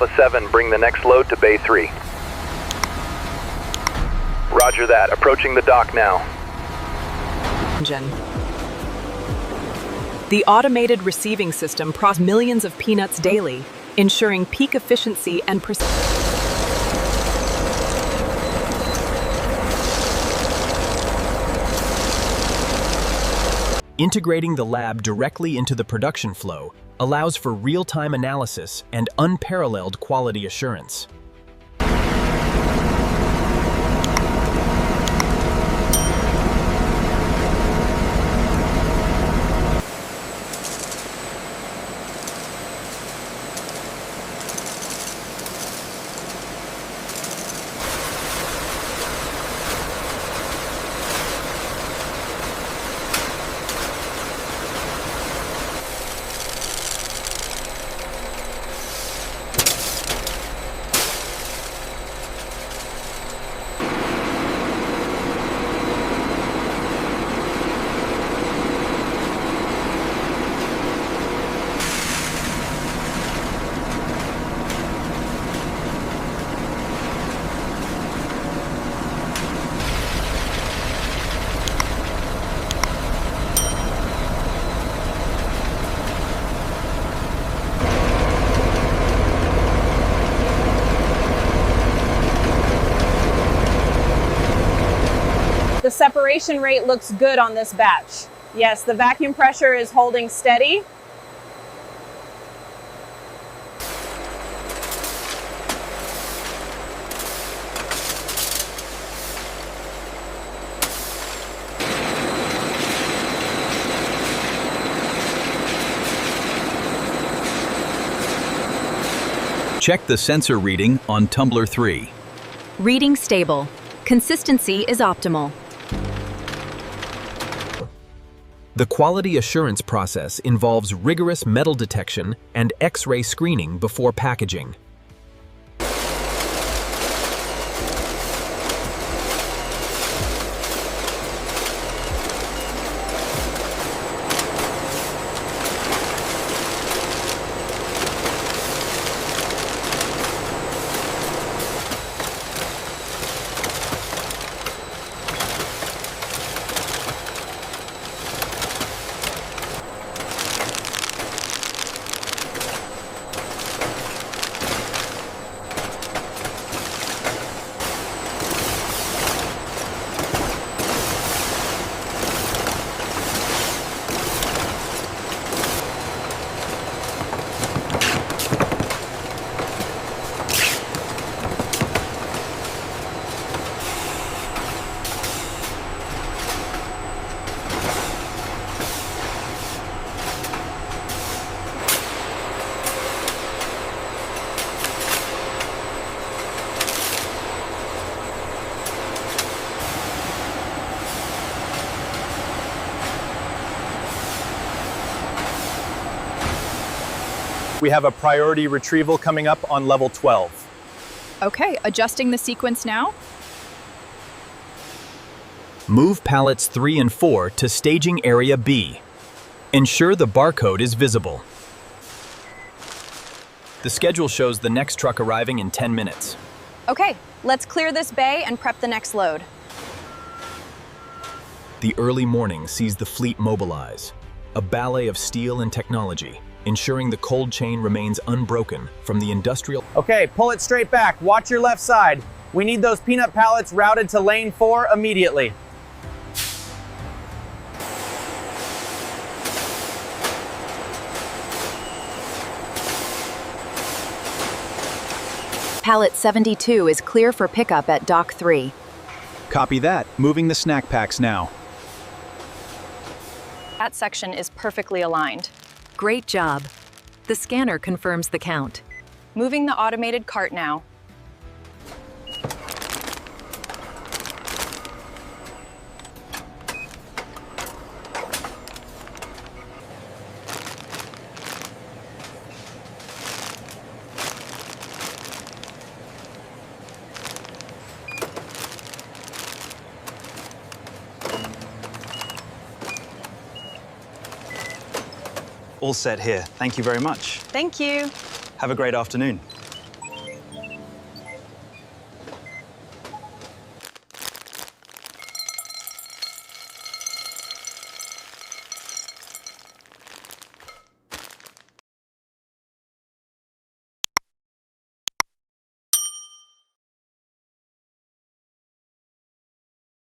Alpha 7, bring the next load to Bay 3. Roger that. Approaching the dock now. Engine. The automated receiving system processes millions of peanuts daily, ensuring peak efficiency and precision. Integrating the lab directly into the production flow allows for real-time analysis and unparalleled quality assurance. The separation rate looks good on this batch. Yes, the vacuum pressure is holding steady. Check the sensor reading on tumbler 3. Reading stable. Consistency is optimal. The quality assurance process involves rigorous metal detection and X-ray screening before packaging. We have a priority retrieval coming up on level 12. Okay, adjusting the sequence now. Move pallets 3 and 4 to staging area B. Ensure the barcode is visible. The schedule shows the next truck arriving in 10 minutes. Okay, let's clear this bay and prep the next load. The early morning sees the fleet mobilize, a ballet of steel and technology, ensuring the cold chain remains unbroken from the industrial. Okay, pull it straight back. Watch your left side. We need those peanut pallets routed to lane 4 immediately. Pallet 72 is clear for pickup at Dock 3. Copy that. Moving the snack packs now. That section is perfectly aligned. Great job. The scanner confirms the count. Moving the automated cart now. All set here. Thank you very much. Thank you. Have a great afternoon.